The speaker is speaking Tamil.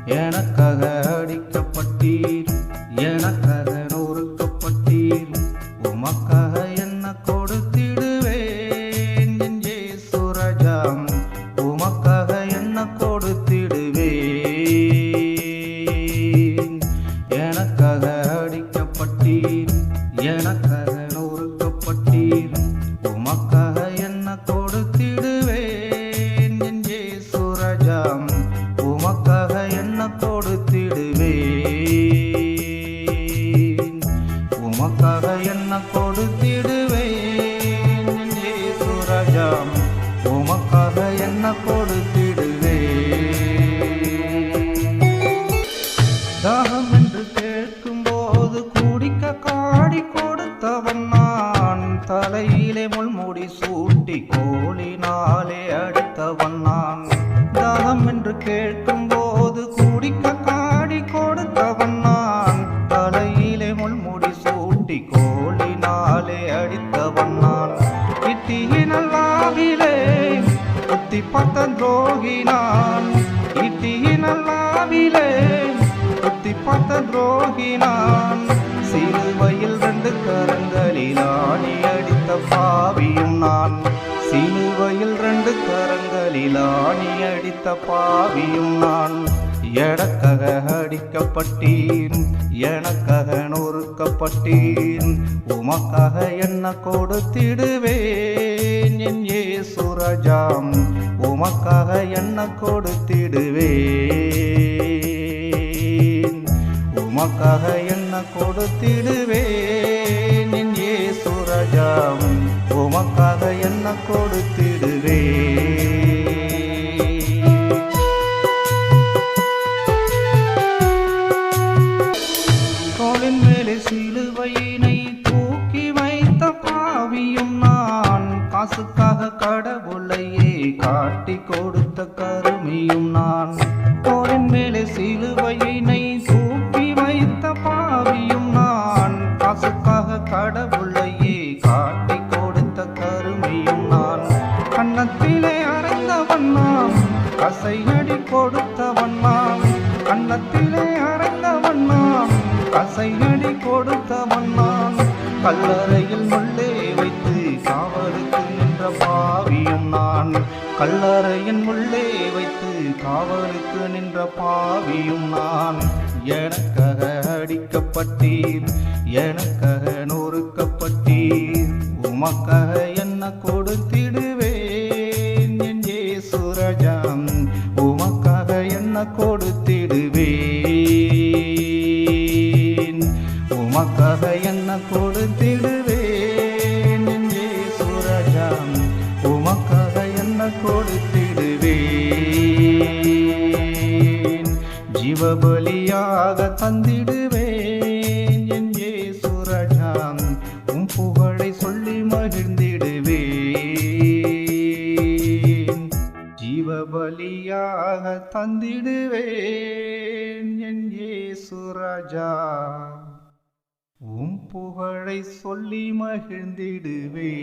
எனக்காக அடிக்கப்பட்டீர், எனக்காக நொறுக்கப்பட்டீர், உமக்காக என்ன கொடுத்திடுவேன் என் இயேசு ராஜா, உமக்காக என்ன கொடுத்திடுவேன். எனக்காக அடிக்கப்பட்டீர், எனக்காக நொறுக்கப்பட்டீர், உமக்காக என்ன கொடுத்திடுவேன் என் இயேசு ராஜா, உமக்காக என்ன கொடுத்திடுவேன், உமக்காக என்ன கொடுத்திடுவேன் என் இயேசு ராஜா, உமக்காக என்ன கொடுத்திடுவேன். தாகம் என்று கேட்கும்போது குடிக்க காடி கொடுத்தவன் நான், தலையிலே முள்முடி சூட்டி கோலினாலே அடித்தவன் நான். தாகம் என்று கேட்கும்போது குடிக்க காடி கொடுத்தவன் நான், தலையிலே முள்முடி சூட்டி கோலினாலே அடித்தவன் நான். இட்டியினல் ஆவிலே குத்தி பார்த்த துரோகி நான், இட்டியினல் ஆவிலே குத்தி பார்த்த துரோகி நான். சிலுவையில் 2 கரங்களில் ஆணி அடித்த பாவியும் நான், சிலுவையில் 2 கரங்களில் ஆணி அடித்த பாவியும் நான். எனக்காக அடிக்கப்பட்டீர், எனக்காக நொறுக்கப்பட்டீர், உமக்காக என்ன கொடுத்திடுவேன் என் இயேசு ராஜா, உமக்காக என்ன கொடுத்திடுவேன், உமக்காக என்ன கொடுத்திடுவேன் என் இயேசு ராஜா, உமக்காக என்ன கொடுத்திடுவேன். தோளின் மேலே சிலுவையினை தூக்கி வைத்த பாவியும் நான், காசுக்காக கடவுளையே காட்டி கொடுத்த கருமியும் நான். தோளின் மேலே சிலுவையினை தூக்கி வைத்த பாவியும் நான், காசுக்காக கடவுளையே காட்டி கொடுத்த கருமியும் நான். கன்னத்திலே அறைந்தவன் நான், கசையடி கொடுத்தவன் நான், கன்னத்திலே அறைந்தவன் நான், கசையடி கொடுத்தவன் நான். கல்லறையில் முள்ளே வைத்து காவலுக்கு நின்ற பாவியும் நான், கல்லறையின் முள்ளே வைத்து காவலுக்கு நின்ற பாவியும் நான். எனக்காக அடிக்கப்பட்டீர், எனக்காக நொறுக்கப்பட்டீர், உமக்காக என்ன கொடுத்திடுவேன் என் இயேசு ராஜா, உமக்காக என்ன கொடுத்திடுவேன், உமக்காக என்ன கொடுத்திடுவேன் என் இயேசு ராஜா, உமக்காக என்ன கொடுத்திடுவேன். ஜீவபலியாக தந்திடுவேன் என் இயேசு ராஜா, உம் புகழை சொல்லி மகிழ்ந்திடுவேன். ஜீவபலியாக தந்திடுவேன் என் இயேசு ராஜா, உம் புகழை சொல்லி மகிழ்ந்திடுவேன்.